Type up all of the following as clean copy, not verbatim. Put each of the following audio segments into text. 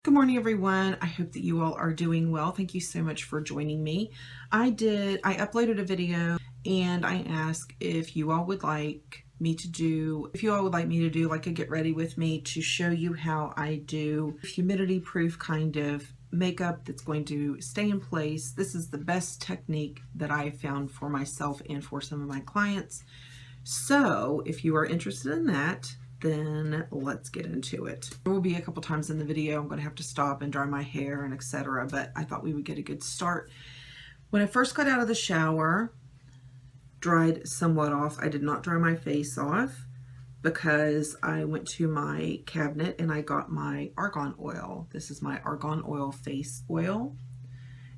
Good morning, everyone. I hope that you all are doing well. Thank you so much for joining me. I uploaded a video and I asked if you all would like me to do like a get ready with me to show you how I do humidity proof kind of makeup that's going to stay in place. This is the best technique that I found for myself and for some of my clients. So if you are interested in that, then let's get into it. There will be a couple times in the video I'm going to have to stop and dry my hair and etc., but I thought we would get a good start. When I first got out of the shower, dried somewhat off. I did not dry my face off because I went to my cabinet and I got my argan oil. This is my argan oil face oil,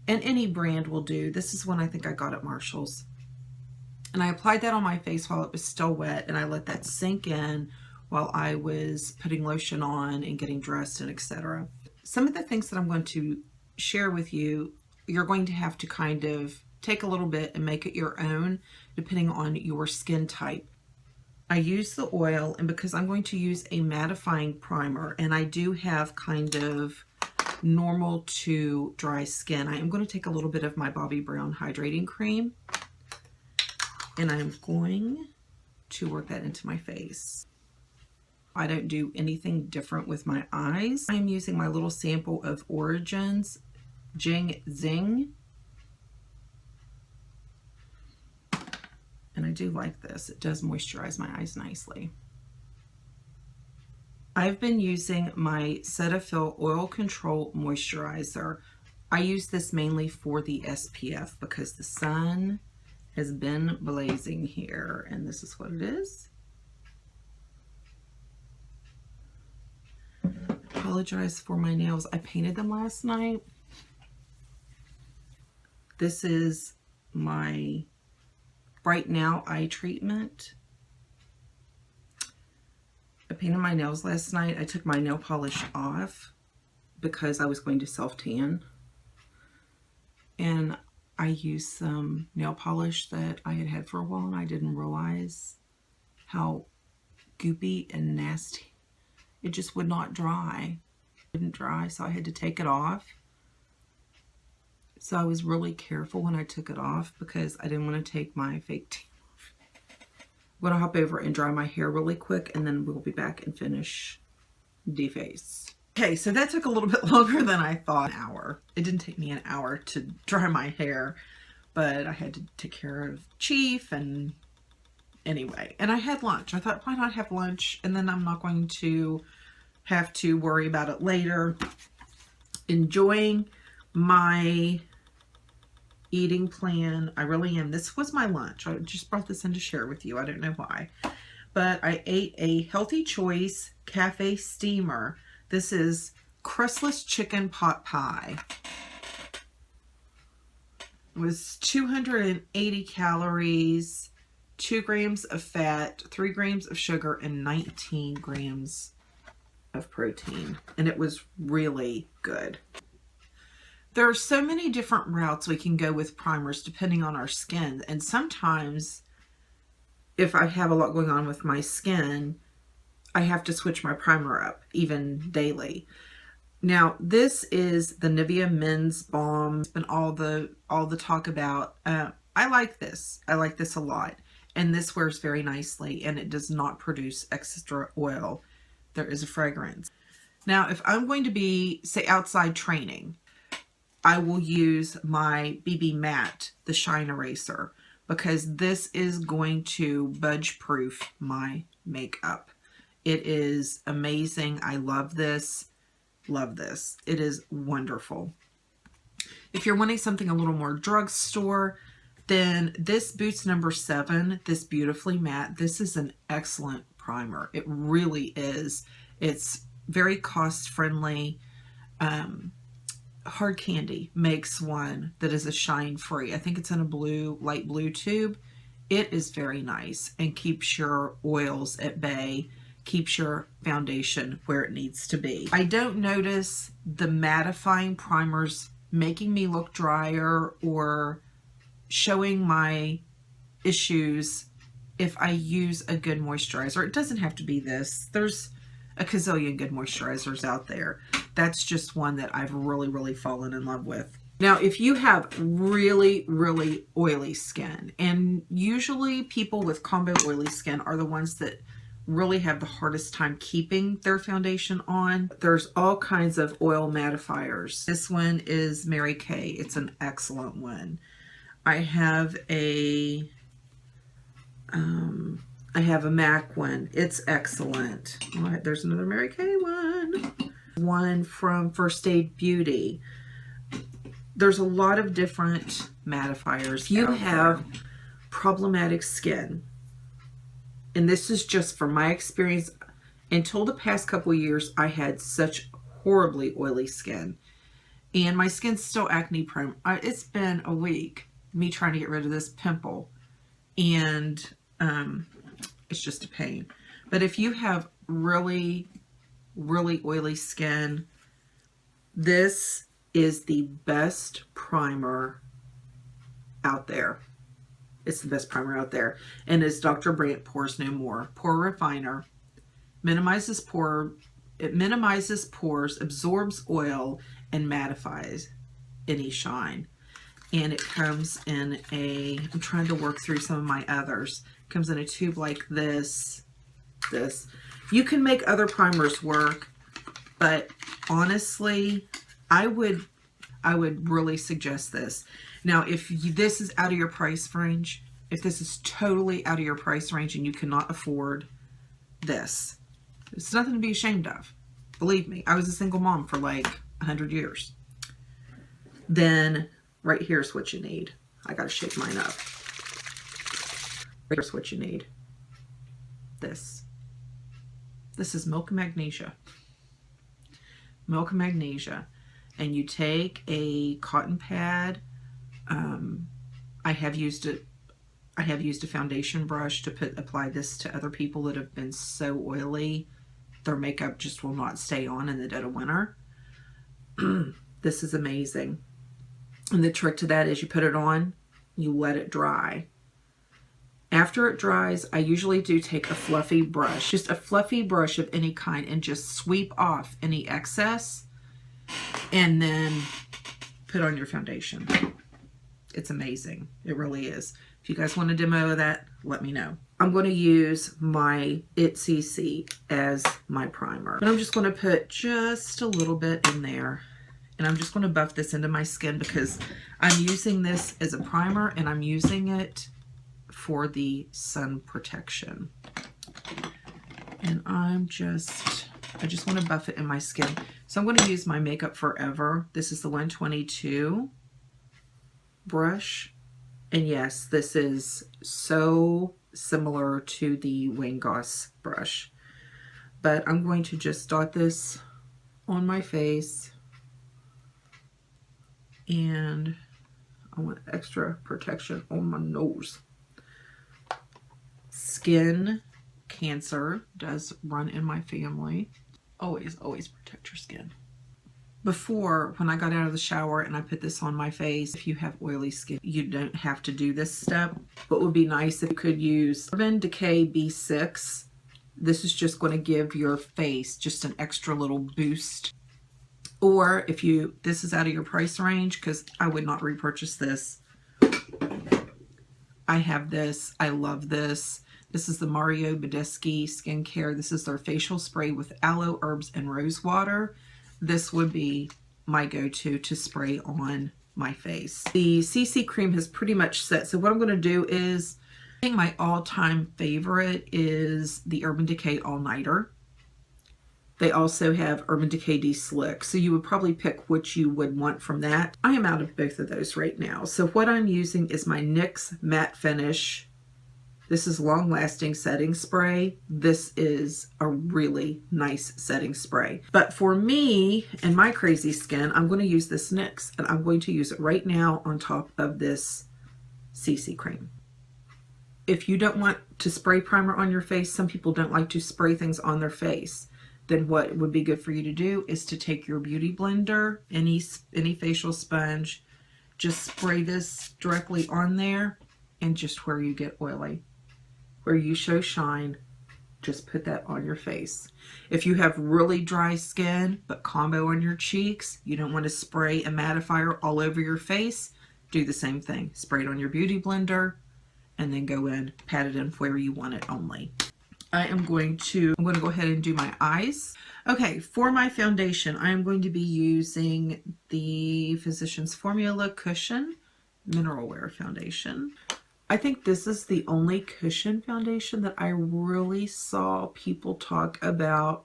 and any brand will do. This is one I think I got at Marshall's. And I applied that on my face while it was still wet, and I let that sink in while I was putting lotion on and getting dressed and etc. Some of the things that I'm going to share with you, you're going to have to kind of take a little bit and make it your own depending on your skin type. I use the oil, and because I'm going to use a mattifying primer and I do have kind of normal to dry skin, I am going to take a little bit of my Bobbi Brown hydrating cream and I'm going to work that into my face. I don't do anything different with my eyes. I'm using my little sample of Origins Jing Zing. And I do like this. It does moisturize my eyes nicely. I've been using my Cetaphil Oil Control Moisturizer. I use this mainly for the SPF because the sun has been blazing here, and this is what it is. Apologize for my nails. I painted them last night. This is my Bright Now eye treatment. I painted my nails last night. I took my nail polish off because I was going to self-tan, and I used some nail polish that I had had for a while, and I didn't realize how goopy and nasty. It just would not dry. It didn't dry, so I had to take it off. So I was really careful when I took it off because I didn't want to take my fake tan off. I'm going to hop over and dry my hair really quick, and then we'll be back and finish the face. Okay, so that took a little bit longer than I thought. An hour. It didn't take me an hour to dry my hair, but I had to take care of Chief and anyway. And I had lunch. I thought, why not have lunch? And then I'm not going to have to worry about it later. Enjoying my eating plan. I really am. This was my lunch. I just brought this in to share with you. I don't know why. But I ate a Healthy Choice Cafe Steamer. This is crustless chicken pot pie. It was 280 calories, 2 grams of fat, 3 grams of sugar, and 19 grams of protein. And it was really good. There are so many different routes we can go with primers depending on our skin. And sometimes, if I have a lot going on with my skin, I have to switch my primer up, even daily. Now, this is the Nivea Men's Balm. It's been all the talk about. I like this. I like this a lot. And this wears very nicely, and it does not produce extra oil. There is a fragrance. Now, if I'm going to be, say, outside training, I will use my BB Matte, the Shine Eraser, because this is going to budge proof my makeup. It is amazing. I love this. Love this. It is wonderful. If you're wanting something a little more drugstore, then this Boots number 7, this Beautifully Matte, this is an excellent primer. It really is. It's very cost friendly. Hard Candy makes one that is a shine free. I think it's in a blue, light blue tube. It is very nice and keeps your oils at bay, keeps your foundation where it needs to be. I don't notice the mattifying primers making me look drier or showing my issues if I use a good moisturizer. It doesn't have to be this. There's a gazillion good moisturizers out there. That's just one that I've really fallen in love with. Now, if you have really oily skin, and usually people with combo oily skin are the ones that really have the hardest time keeping their foundation on, there's all kinds of oil mattifiers. This one is Mary Kay. It's an excellent one. I have a MAC one. It's excellent. All right, there's another Mary Kay one. One from First Aid Beauty. There's a lot of different mattifiers. If you have problematic skin, and this is just from my experience, until the past couple of years, I had such horribly oily skin. And my skin's still acne prone. It's been a week, me trying to get rid of this pimple. And it's just a pain. But if you have really oily skin, this is the best primer out there. It's the best primer out there. And it's Dr. Brandt Pores No More. Pore Refiner. It minimizes pores, absorbs oil, and mattifies any shine. And it comes in I'm trying to work through some of my others. It comes in a tube like this. You can make other primers work, but honestly, I would really suggest this. Now, if this is out of your price range, if this is totally out of your price range and you cannot afford this, it's nothing to be ashamed of. Believe me, I was a single mom for like 100 years. Then right here's what you need. I gotta shake mine up. Here's what you need. This is milk and magnesia. Milk and magnesia. And you take a cotton pad. I have used a foundation brush to apply this to other people that have been so oily their makeup just will not stay on in the dead of winter. This is amazing. And the trick to that is you put it on, you let it dry. After it dries, I usually do take a fluffy brush, just a fluffy brush of any kind, and just sweep off any excess and then put on your foundation. It's amazing. It really is. If you guys want a demo of that, let me know. I'm going to use my CC as my primer. But I'm just going to put just a little bit in there. And I'm just going to buff this into my skin because I'm using this as a primer and I'm using it for the sun protection. And I just want to buff it in my skin. So I'm going to use my Makeup Forever. This is the 122 brush. And yes, this is so similar to the Wayne Goss brush. But I'm going to just dot this on my face. And I want extra protection on my nose. Skin cancer does run in my family. Always protect your skin. Before, when I got out of the shower and I put this on my face, if you have oily skin, you don't have to do this step. But it would be nice if you could use Urban Decay B6. This is just going to give your face just an extra little boost. Or if this is out of your price range, because I would not repurchase this. I have this. I love this. This is the Mario Badescu Skincare. This is their facial spray with aloe, herbs, and rose water. This would be my go-to to spray on my face. The CC cream has pretty much set. So what I'm going to do is, I think my all-time favorite is the Urban Decay All Nighter. They also have Urban Decay De-Slick. So you would probably pick which you would want from that. I am out of both of those right now. So what I'm using is my NYX Matte Finish. This is Long Lasting Setting Spray. This is a really nice setting spray. But for me and my crazy skin, I'm going to use this NYX. And I'm going to use it right now on top of this CC cream. If you don't want to spray primer on your face, some people don't like to spray things on their face. Then what would be good for you to do is to take your beauty blender, any facial sponge, just spray this directly on there and just where you get oily. Where you show shine, just put that on your face. If you have really dry skin, but combo on your cheeks, you don't want to spray a mattifier all over your face, do the same thing. Spray it on your beauty blender and then go in, pat it in where you want it only. I'm going to go ahead and do my eyes. Okay, for my foundation, I am going to be using the Physicians Formula Cushion Mineral Wear Foundation. I think this is the only cushion foundation that I really saw people talk about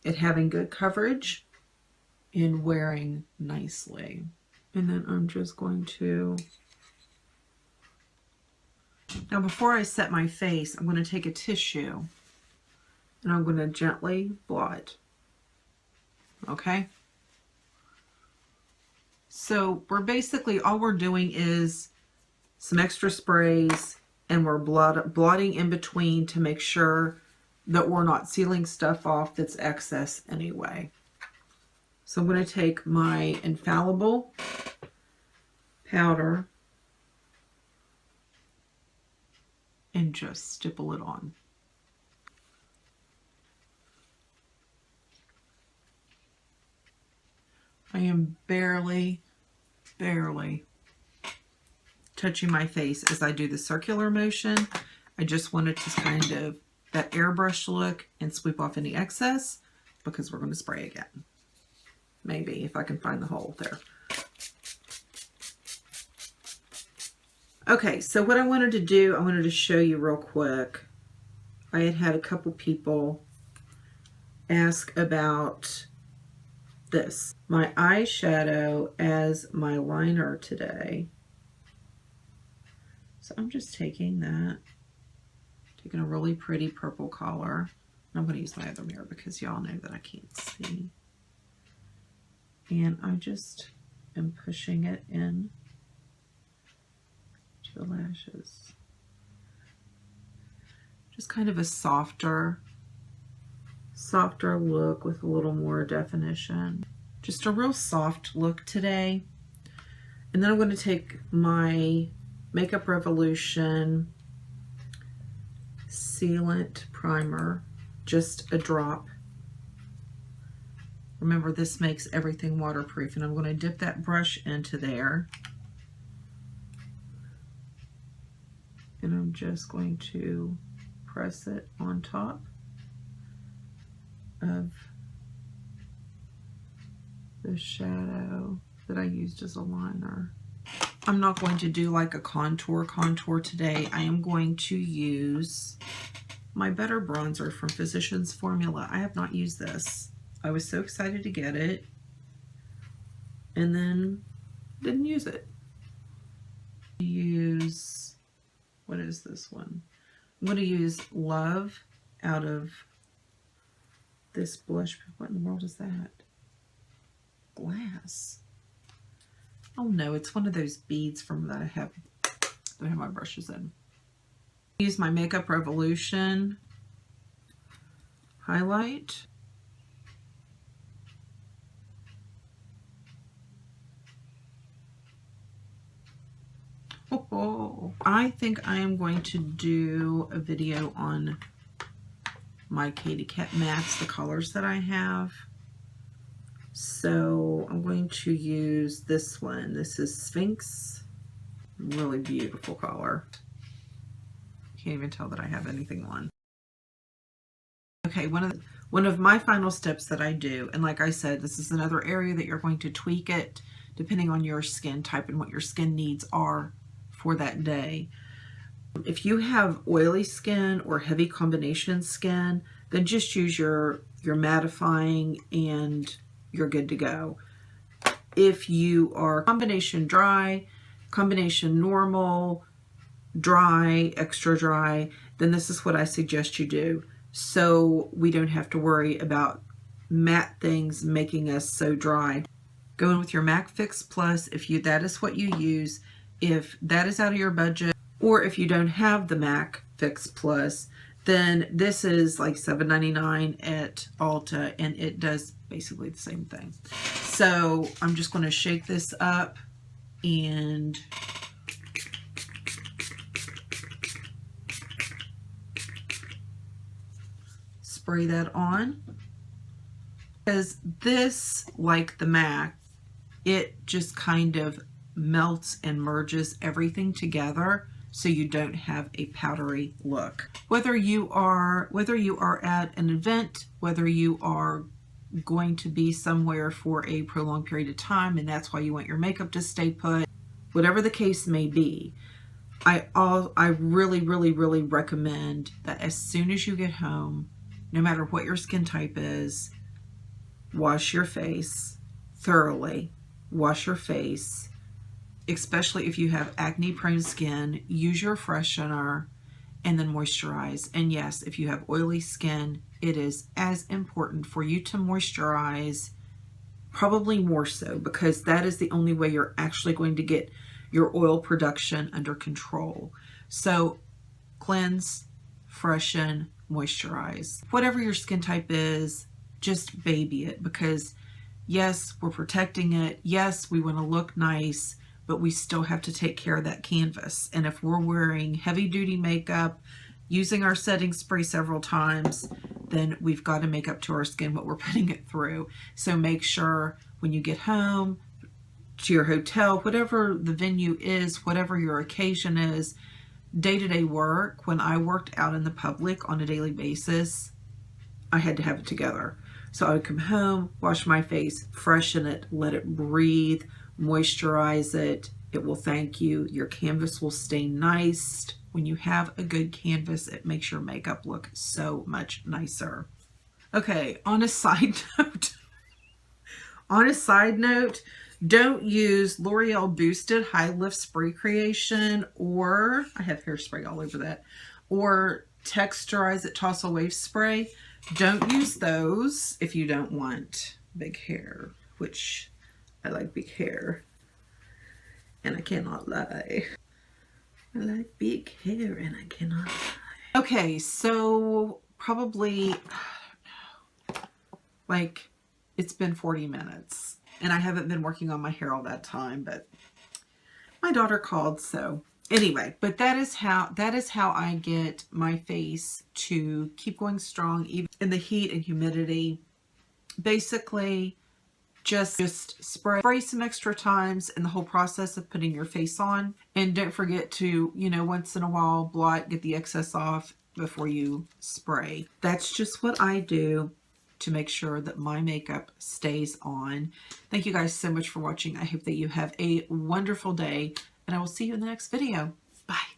it having good coverage and wearing nicely. And then I'm just going to... Now before I set my face, I'm going to take a tissue and I'm going to gently blot. Okay? So we're basically, all we're doing is some extra sprays, and we're blotting in between to make sure that we're not sealing stuff off that's excess anyway. So I'm going to take my Infallible powder and just stipple it on. I am barely touching my face as I do the circular motion. I just wanted to kind of that airbrush look and sweep off any excess, because we're going to spray again. Maybe if I can find the hole there. Okay, so what I wanted to do, I wanted to show you real quick. I had a couple people ask about this. My eyeshadow as my liner today. So I'm just taking that, taking a really pretty purple color. I'm going to use my other mirror because y'all know that I can't see. And I just am pushing it in to the lashes. Just kind of a softer look with a little more definition. Just a real soft look today. And then I'm going to take my Makeup Revolution Sealant Primer, just a drop. Remember, this makes everything waterproof, and I'm going to dip that brush into there. And I'm just going to press it on top of the shadow that I used as a liner. I'm not going to do like a contour today. I am going to use my Better Bronzer from Physicians Formula. I have not used this. I was so excited to get it and then didn't use it. Use, what is this one? I'm going to use Love out of this blush. What in the world is that? Glass. Oh no, it's one of those beads from that I have my brushes in. Use my Makeup Revolution highlight. Oh, I think I am going to do a video on my Katy Kat mats, the colors that I have. So I'm going to use this one. This is Sphinx. Really beautiful color. Can't even tell that I have anything on. Okay, one of my final steps that I do, and like I said, this is another area that you're going to tweak it depending on your skin type and what your skin needs are for that day. If you have oily skin or heavy combination skin, then just use your mattifying and you're good to go. If you are combination dry, combination normal, dry, extra dry, then this is what I suggest you do. So we don't have to worry about matte things making us so dry. Go in with your MAC Fix Plus if that is what you use. If that is out of your budget, or if you don't have the MAC Fix Plus, then this is like $7.99 at Ulta, and it does basically the same thing. So I'm just going to shake this up and spray that on. Because this, like the MAC, it just kind of melts and merges everything together so you don't have a powdery look. Whether you are at an event, whether you are going to be somewhere for a prolonged period of time and that's why you want your makeup to stay put, whatever the case may be, I really recommend that as soon as you get home, no matter what your skin type is, wash your face thoroughly. Wash your face, especially if you have acne prone skin. Use your freshener and then moisturize. And yes, if you have oily skin, it is as important for you to moisturize, probably more so, because that is the only way you're actually going to get your oil production under control. So cleanse, freshen, moisturize. Whatever your skin type is, just baby it, because yes, we're protecting it. Yes, we want to look nice, but we still have to take care of that canvas. And if we're wearing heavy duty makeup, using our setting spray several times, then we've got to make up to our skin what we're putting it through. So make sure when you get home, to your hotel, whatever the venue is, whatever your occasion is, day-to-day work, when I worked out in the public on a daily basis, I had to have it together. So I would come home, wash my face, freshen it, let it breathe, moisturize it. It will thank you. Your canvas will stay nice. When you have a good canvas, it makes your makeup look so much nicer. Okay, on a side note, don't use L'Oreal Boosted High Lift Spray Creation, or I have hairspray all over that, or Texturize It Toss Away Spray. Don't use those if you don't want big hair, which I like big hair, and I cannot lie. I like big hair and I cannot lie. Okay, so probably, I don't know, like it's been 40 minutes and I haven't been working on my hair all that time, but my daughter called, so anyway, but that is how I get my face to keep going strong even in the heat and humidity. Basically, just spray some extra times in the whole process of putting your face on. And don't forget to, once in a while, blot, get the excess off before you spray. That's just what I do to make sure that my makeup stays on. Thank you guys so much for watching. I hope that you have a wonderful day, and I will see you in the next video. Bye.